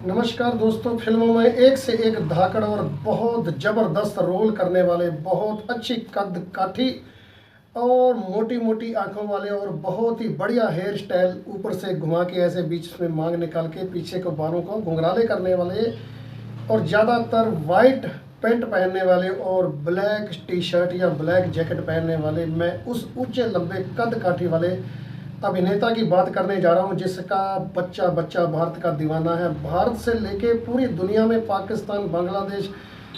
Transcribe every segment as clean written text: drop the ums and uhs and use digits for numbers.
नमस्कार दोस्तों, फिल्मों में एक से एक धाकड़ और बहुत ज़बरदस्त रोल करने वाले, बहुत अच्छी कद काठी और मोटी मोटी आंखों वाले और बहुत ही बढ़िया हेयर स्टाइल, ऊपर से घुमा के ऐसे बीच में मांग निकाल के पीछे को बालों को घुंघराले करने वाले और ज़्यादातर वाइट पैंट पहनने वाले और ब्लैक टी शर्ट या ब्लैक जैकेट पहनने वाले, मैं उस ऊंचे लंबे कद काठी वाले अभिनेता की बात करने जा रहा हूं जिसका बच्चा बच्चा भारत का दीवाना है। भारत से लेके पूरी दुनिया में, पाकिस्तान, बांग्लादेश,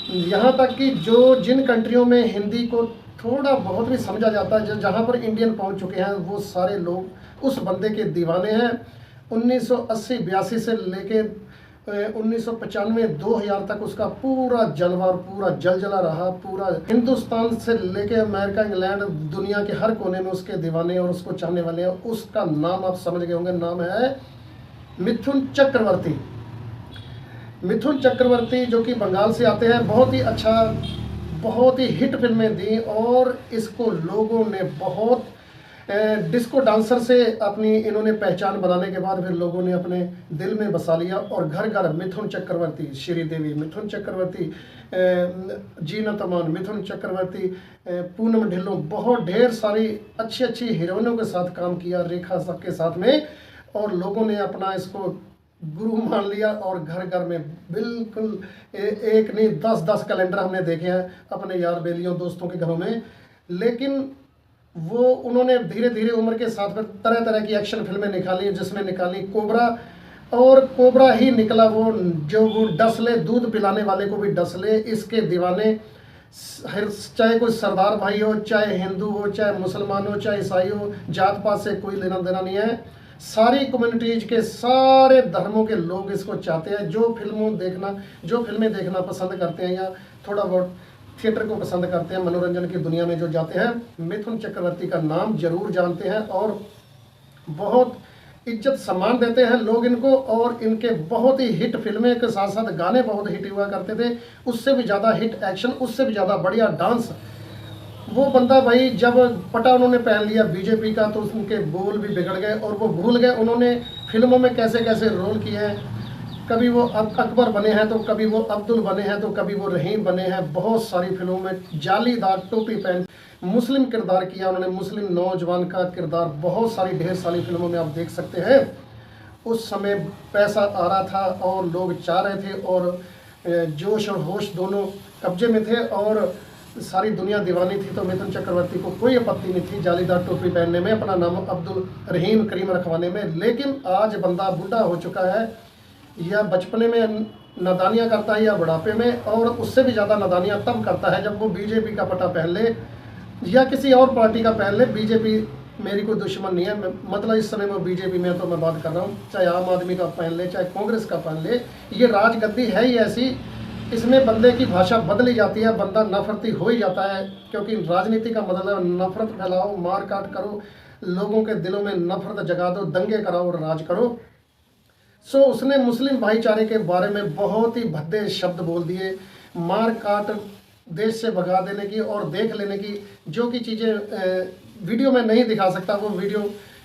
यहाँ तक कि जो जिन कंट्रियों में हिंदी को थोड़ा बहुत भी समझा जाता है, जहाँ पर इंडियन पहुँच चुके हैं, वो सारे लोग उस बंदे के दीवाने हैं। 1980-82 से लेके 1995-2000 तक उसका पूरा जलवा और पूरा जलजला रहा। पूरा हिंदुस्तान से लेके अमेरिका, इंग्लैंड, दुनिया के हर कोने में उसके दीवाने और उसको चाहने वाले हैं। उसका नाम आप समझ गए होंगे, नाम है मिथुन चक्रवर्ती। मिथुन चक्रवर्ती जो कि बंगाल से आते हैं, बहुत ही अच्छा, बहुत ही हिट फिल्में दी और इसको लोगों ने बहुत डिस्को डांसर से अपनी इन्होंने पहचान बनाने के बाद फिर लोगों ने अपने दिल में बसा लिया और घर घर मिथुन चक्रवर्ती, श्रीदेवी मिथुन चक्रवर्ती, जीनत अमान मिथुन चक्रवर्ती, पूनम ढिल्लों, बहुत ढेर सारी अच्छी अच्छी हीरोइनों के साथ काम किया, रेखा सबके साथ में, और लोगों ने अपना इसको गुरु मान लिया और घर घर में बिल्कुल एक नहीं 10-10 कैलेंडर हमने देखे हैं अपने यार बेलियों दोस्तों के घरों में। लेकिन वो उन्होंने धीरे धीरे उम्र के साथ में तरह तरह की एक्शन फिल्में निकाली, जिसमें निकाली कोबरा, और कोबरा ही निकला वो जो वो डसले, दूध पिलाने वाले को भी डसले, इसके दीवाने। चाहे कोई सरदार भाई हो, चाहे हिंदू हो, चाहे मुसलमान हो, चाहे ईसाई हो, जात पात से कोई लेना देना नहीं है। सारी कम्युनिटीज के सारे धर्मों के लोग इसको चाहते हैं। जो फिल्में देखना पसंद करते हैं या थोड़ा बहुत थिएटर को पसंद करते हैं, मनोरंजन की दुनिया में जो जाते हैं, मिथुन चक्रवर्ती का नाम जरूर जानते हैं और बहुत इज्जत सम्मान देते हैं लोग इनको। और इनके बहुत ही हिट फिल्में के साथ साथ गाने बहुत हिट हुआ करते थे, उससे भी ज़्यादा हिट एक्शन, उससे भी ज़्यादा बढ़िया डांस। वो बंदा भाई जब पटा उन्होंने पहन लिया बीजेपी का, तो उनके बोल भी बिगड़ गए और वो भूल गए उन्होंने फिल्मों में कैसे कैसे रोल किए हैं। कभी वो अकबर बने हैं, तो कभी वो अब्दुल बने हैं, तो कभी वो रहीम बने हैं। बहुत सारी फिल्मों में जालीदार टोपी पहन मुस्लिम किरदार किया उन्होंने, मुस्लिम नौजवान का किरदार बहुत सारी ढेर सारी फिल्मों में आप देख सकते हैं। उस समय पैसा आ रहा था और लोग चाह रहे थे और जोश और होश दोनों कब्जे में थे और सारी दुनिया दीवानी थी। तो मिथुन चक्रवर्ती को कोई आपत्ति नहीं थी जालीदार टोपी पहनने में, अपना नाम अब्दुल रहीम करीम रखवाने में। लेकिन आज बंदा बूढ़ा हो चुका है, या बचपने में नादानियाँ करता है या बुढ़ापे में, और उससे भी ज़्यादा नादानियाँ तब करता है जब वो बीजेपी का पटा पहन ले या किसी और पार्टी का पहन ले। बीजेपी मेरी कोई दुश्मन नहीं है, मतलब इस समय मैं बीजेपी में तो मैं बात कर रहा हूँ, चाहे आम आदमी का पहन ले, चाहे कांग्रेस का पहन ले, ये राजगद्दी है ही ऐसी। इसमें बंदे की भाषा बदली जाती है, बंदा नफरती हो ही जाता है, क्योंकि राजनीति का मतलब नफरत फैलाओ, मार काट करो, लोगों के दिलों में नफरत जगा दो, दंगे कराओ और राज करो। सो उसने मुस्लिम भाईचारे के बारे में बहुत ही भद्दे शब्द बोल दिए, मार काट, देश से भगा देने की और देख लेने की, जो कि चीज़ें वीडियो में नहीं दिखा सकता। वो वीडियो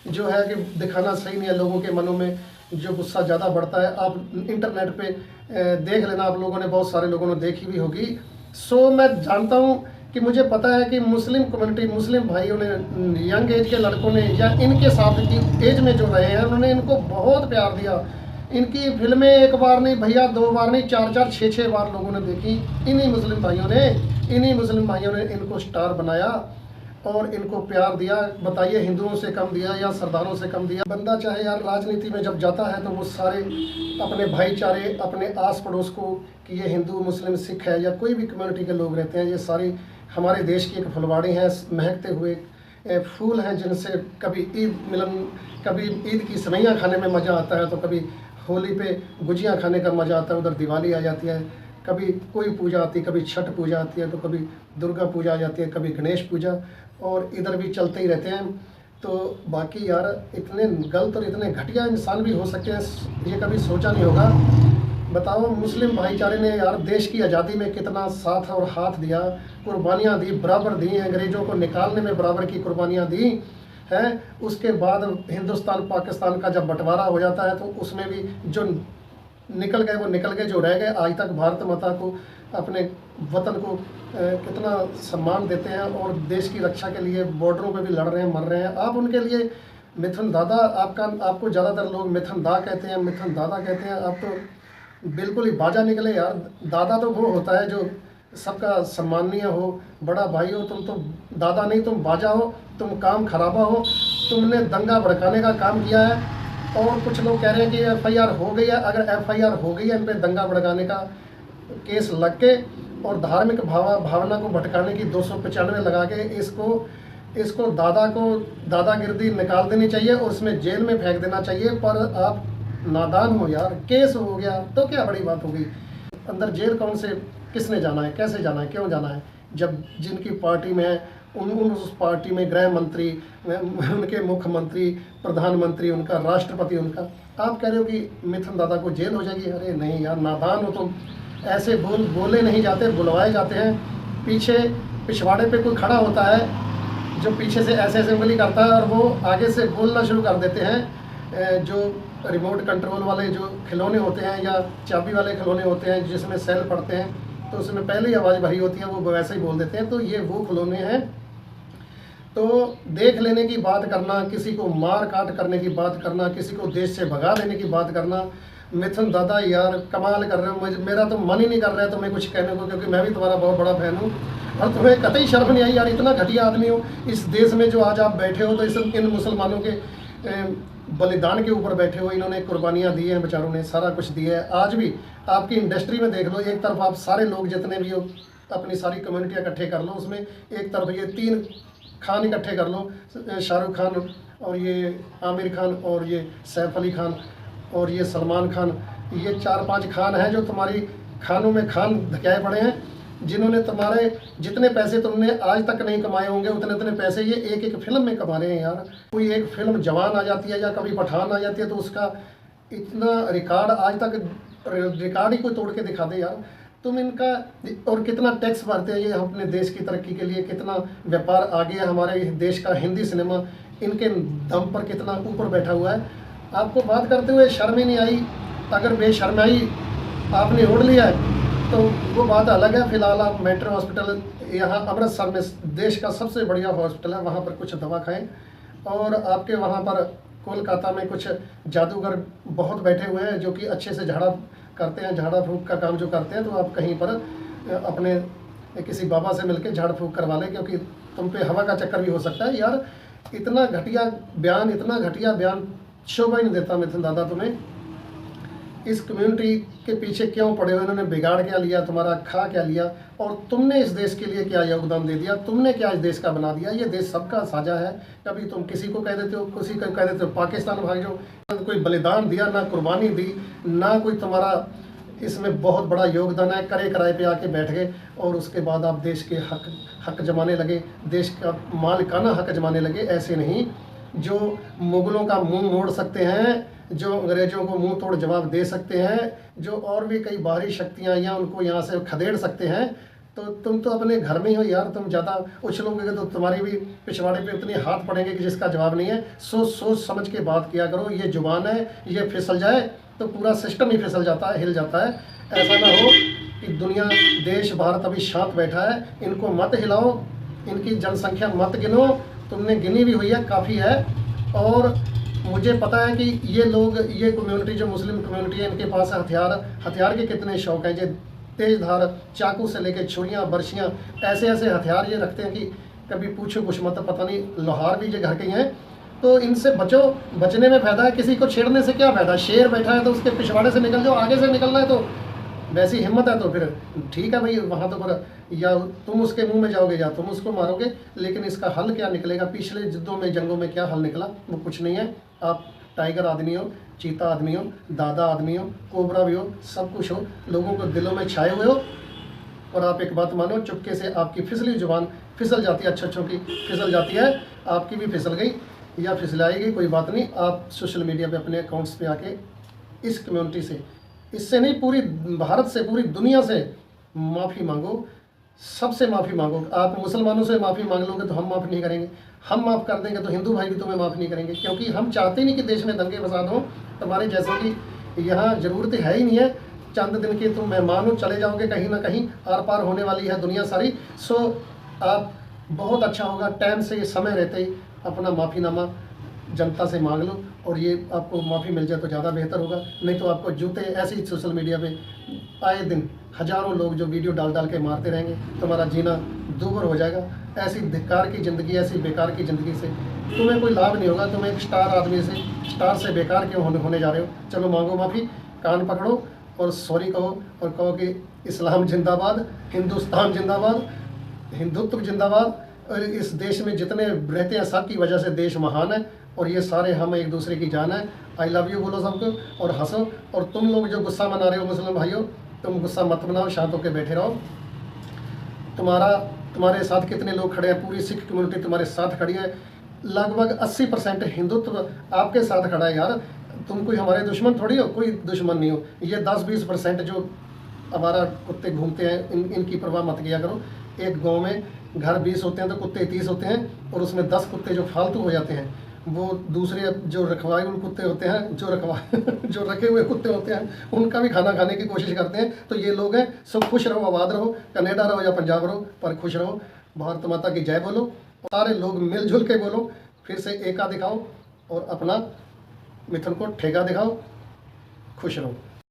जो है कि दिखाना सही नहीं है, लोगों के मनों में जो गुस्सा ज़्यादा बढ़ता है। आप इंटरनेट पे देख लेना, आप लोगों ने, बहुत सारे लोगों ने देखी भी होगी। सो मैं जानता हूँ कि मुझे पता है कि मुस्लिम कम्युनिटी, मुस्लिम भाइयों ने, यंग एज के लड़कों ने या इनके साथ की एज में जो रहे हैं, उन्होंने इनको बहुत प्यार दिया। इनकी फिल्में एक बार नहीं भैया, 2 बार नहीं, 4-4, 6-6 बार लोगों ने देखी। इन्हीं मुस्लिम भाइयों ने इनको स्टार बनाया और इनको प्यार दिया। बताइए, हिंदुओं से कम दिया या सरदारों से कम दिया? बंदा चाहे यार राजनीति में जब जाता है तो वो सारे अपने भाईचारे, अपने आस पड़ोस को, कि ये हिंदू, मुस्लिम, सिख है या कोई भी कम्युनिटी के लोग रहते हैं, ये सारी हमारे देश की एक फुलवाड़ी हैं, महकते हुए फूल हैं, जिनसे कभी ईद मिलन, कभी ईद की सेवइयाँ खाने में मज़ा आता है, तो कभी होली पे गुजिया खाने का मज़ा आता है, उधर दिवाली आ जाती है, कभी कोई पूजा आती है, कभी छठ पूजा आती है, तो कभी दुर्गा पूजा आ जाती है, कभी गणेश पूजा, और इधर भी चलते ही रहते हैं। तो बाकी यार इतने गलत और इतने घटिया इंसान भी हो सकते हैं, ये कभी सोचा नहीं होगा। बताओ, मुस्लिम भाईचारे ने यार देश की आज़ादी में कितना साथ और हाथ दिया, कुर्बानियाँ दी, बराबर दी हैं, अंग्रेज़ों को निकालने में बराबर की कुर्बानियाँ दी हैं। उसके बाद हिंदुस्तान पाकिस्तान का जब बंटवारा हो जाता है, तो उसमें भी जो निकल गए वो निकल गए, जो रह गए आज तक भारत माता को, अपने वतन को कितना सम्मान देते हैं और देश की रक्षा के लिए बॉर्डरों पे भी लड़ रहे हैं, मर रहे हैं। आप उनके लिए मिथुन दादा, आपको ज़्यादातर लोग मिथुन दा कहते हैं, मिथुन दादा कहते हैं। आप तो बिल्कुल ही बाजा निकले यार। दादा तो वो होता है जो सबका सम्मानीय हो, बड़ा भाई हो। तुम तो दादा नहीं, तुम बाजा हो, तुम काम खराबा हो। तुमने दंगा भड़काने का काम किया है और कुछ लोग कह रहे हैं कि FIR हो गई है। अगर FIR हो गई है इन पर दंगा भड़काने का केस लग के और धार्मिक भावना को भटकाने की 295 लगा के इसको दादागिर्दी निकाल देनी चाहिए और उसमें जेल में फेंक देना चाहिए। पर आप नादान हो यार, केस हो गया तो क्या बड़ी बात हो गई। अंदर जेल कौन से, किसने जाना है, कैसे जाना है, क्यों जाना है? जब जिनकी पार्टी में है उस पार्टी में गृह मंत्री, उनके मुख्यमंत्री, प्रधानमंत्री उनका, राष्ट्रपति उनका। आप कह रहे हो कि मिथुन दादा को जेल हो जाएगी? अरे नहीं यार, नादान हो तुम। ऐसे बोले नहीं जाते, बुलवाए जाते हैं। पीछे पिछवाड़े पे कोई खड़ा होता है जो पीछे से ऐसे ऐसे उंगली करता है और वो आगे से बोलना शुरू कर देते हैं। जो रिमोट कंट्रोल वाले जो खिलौने होते हैं या चाबी वाले खिलौने होते हैं जिसमें सेल पड़ते हैं तो उसमें पहले ही आवाज़ भरी होती है, वो वैसे ही बोल देते हैं। तो ये वो खिलौने हैं। तो देख लेने की बात करना, किसी को मार काट करने की बात करना, किसी को देश से भगा देने की बात करना, मिथुन दादा यार कमाल कर रहे हो। मेरा तो मन ही नहीं कर रहा है तुम्हें कुछ कहने को, क्योंकि मैं भी तुम्हारा बहुत बड़ा फैन हूँ। और तुम्हें कतई शर्म नहीं आई यार, इतना घटिया आदमी हो। इस देश में जो आज आप बैठे हो तो इन मुसलमानों के बलिदान के ऊपर बैठे हो। इन्होंने कुर्बानियाँ दी हैं, बेचारों ने सारा कुछ दिया है। आज भी आपकी इंडस्ट्री में देख लो, एक तरफ आप सारे लोग जितने भी हो अपनी सारी कम्युनिटियाँ इकट्ठे कर लो, उसमें एक तरफ ये 3 खान इकट्ठे कर लो, शाहरुख खान और ये आमिर खान और ये सैफ अली खान और ये सलमान खान। ये 4-5 खान हैं जो तुम्हारी खानों में खान धकेए पड़े हैं, जिन्होंने तुम्हारे जितने पैसे तुमने आज तक नहीं कमाए होंगे उतने पैसे ये एक फिल्म में कमा रहे हैं यार। कोई एक फिल्म जवान आ जाती है या कभी पठान आ जाती है तो उसका इतना रिकॉर्ड आज तक रिकॉर्ड ही कोई तोड़ के दिखा दे यार। तुम इनका और कितना टैक्स भरते हैं ये अपने देश की तरक्की के लिए, कितना व्यापार आगे है हमारे देश का। हिंदी सिनेमा इनके दम पर कितना ऊपर बैठा हुआ है। आपको बात करते हुए शर्म ही नहीं आई। अगर बेशर्माई आपने ओढ़ लिया है तो वो बात अलग है। फिलहाल आप मेट्रो हॉस्पिटल यहाँ अमृतसर में देश का सबसे बढ़िया हॉस्पिटल है, वहाँ पर कुछ दवा खाएं। और आपके वहाँ पर कोलकाता में कुछ जादूगर बहुत बैठे हुए हैं जो कि अच्छे से झाड़ा करते हैं, झाड़ा फूँक का काम जो करते हैं। तो आप कहीं पर अपने किसी बाबा से मिलकर झाड़ फूँक करवा लें, क्योंकि तुम पे हवा का चक्कर भी हो सकता है यार। इतना घटिया बयान शोभा ही नहीं देता मिथुन दादा तुम्हें। इस कम्युनिटी के पीछे क्यों पड़े हो? इन्होंने बिगाड़ क्या लिया तुम्हारा, खा क्या लिया? और तुमने इस देश के लिए क्या योगदान दे दिया? तुमने क्या इस देश का बना दिया? ये देश सबका साझा है। कभी तुम किसी को कह देते हो, किसी को कह देते हो पाकिस्तान भाग जाओ। कोई बलिदान दिया ना, कुर्बानी दी ना, कोई तुम्हारा इसमें बहुत बड़ा योगदान है। करे कराए पे आके बैठ गए और उसके बाद आप देश के हक जमाने लगे, देश का मालिकाना हक जमाने लगे। ऐसे नहीं, जो मुगलों का मुंह मोड़ सकते हैं, जो अंग्रेज़ों को मुंह तोड़ जवाब दे सकते हैं, जो और भी कई बाहरी शक्तियाँ या उनको यहाँ से खदेड़ सकते हैं, तो तुम तो अपने घर में ही हो यार। तुम ज़्यादा उछलोगे तो तुम्हारी भी पिछवाड़े पे उतने हाथ पड़ेंगे कि जिसका जवाब नहीं है। सोच समझ के बात किया करो। ये जुबान है, ये फिसल जाए तो पूरा सिस्टम ही फिसल जाता है, हिल जाता है। ऐसा ना हो कि दुनिया, देश, भारत अभी शांत बैठा है। इनको मत हिलाओ, इनकी जनसंख्या मत गिनो। तुमने गिनी भी हुई है, काफ़ी है। और मुझे पता है कि ये लोग, ये कम्युनिटी जो मुस्लिम कम्युनिटी है, इनके पास हथियार के कितने शौक हैं। जो तेज धार चाकू से लेकर छुरियाँ, बर्शियाँ, ऐसे हथियार ये रखते हैं कि कभी पूछो कुछ मत। पता नहीं लोहार भी ये घर के ही हैं। तो इनसे बचो, बचने में फ़ायदा है। किसी को छेड़ने से क्या फ़ायदा? शेर बैठा है तो उसके पिछवाड़े से निकल जाओ। आगे से निकलना है तो वैसी हिम्मत है तो फिर ठीक है भाई, वहाँ तो पर या तुम उसके मुंह में जाओगे या तुम उसको मारोगे। लेकिन इसका हल क्या निकलेगा? पिछले जिद्दों में, जंगों में क्या हल निकला? वो कुछ नहीं है। आप टाइगर आदमी हो, चीता आदमी हो, दादा आदमी हो, कोबरा भी हो, सब कुछ हो, लोगों को दिलों में छाए हुए हो। और आप एक बात मानो, चुपके से आपकी फिसली जुबान फिसल जाती है, अच्छों की फिसल जाती है। आपकी भी फिसल गई या फिसलाएगी, कोई बात नहीं। आप सोशल मीडिया पे अपने अकाउंट्स पे आके इस कम्युनिटी से, इससे नहीं पूरी भारत से, पूरी दुनिया से माफ़ी मांगो। सबसे माफ़ी मांगो। आप मुसलमानों से माफ़ी मांग लोगे तो हम माफ़ नहीं करेंगे। हम माफ़ कर देंगे तो हिंदू भाई भी तुम्हें माफ़ नहीं करेंगे, क्योंकि हम चाहते नहीं कि देश में दंगे फसाद हो। तुम्हारे जैसे कि यहाँ ज़रूरत है ही नहीं है, चंद दिन के तुम मेहमान हो, चले जाओगे कहीं ना कहीं, आर पार होने वाली है दुनिया सारी। सो आप बहुत अच्छा होगा टाइम से, समय रहते ही अपना माफ़ीनामा जनता से मांग लो, और ये आपको माफ़ी मिल जाए तो ज़्यादा बेहतर होगा। नहीं तो आपको जूते ऐसे ही सोशल मीडिया पे आए दिन हज़ारों लोग जो वीडियो डाल डाल के मारते रहेंगे, तुम्हारा जीना दूभर हो जाएगा। ऐसी धिक्कार की ज़िंदगी, ऐसी बेकार की ज़िंदगी से तुम्हें कोई लाभ नहीं होगा। तुम एक स्टार आदमी से स्टार से बेकार क्यों होने जा रहे हो। चलो मांगो माफ़ी, कान पकड़ो और सॉरी कहो, और कहो कि इस्लाम जिंदाबाद, हिंदुस्तान जिंदाबाद, हिंदुत्व जिंदाबाद, और इस देश में जितने रहते हैं सबकी वजह से देश महान है, और ये सारे हम एक दूसरे की जान है। आई लव यू बोलो सबको और हंसो। और तुम लोग जो गुस्सा मना रहे हो मुस्लिम भाइयों, तुम गुस्सा मत मनाओ, शांत होकर बैठे रहो। तुम्हारे साथ कितने लोग खड़े हैं, पूरी सिख कम्युनिटी तुम्हारे साथ खड़ी है। लगभग 80% हिंदुत्व आपके साथ खड़ा है यार। तुम कोई हमारे दुश्मन थोड़ी हो, कोई दुश्मन नहीं हो। ये 10-20% जो हमारा कुत्ते घूमते हैं, इनकी परवाह मत किया करो। एक गांव में घर 20 होते हैं तो कुत्ते 30 होते हैं, और उसमें 10 कुत्ते जो फालतू हो जाते हैं, वो दूसरे जो रखवाए हुए कुत्ते होते हैं, जो रखे हुए कुत्ते होते हैं, उनका भी खाना खाने की कोशिश करते हैं। तो ये लोग हैं। सब खुश रहो, आबाद रहो, कनाडा रहो या पंजाब रहो, पर खुश रहो। भारत माता की जय बोलो, सारे लोग मिलजुल के बोलो, फिर से एका दिखाओ और अपना मिथुन को ठेका दिखाओ। खुश रहो।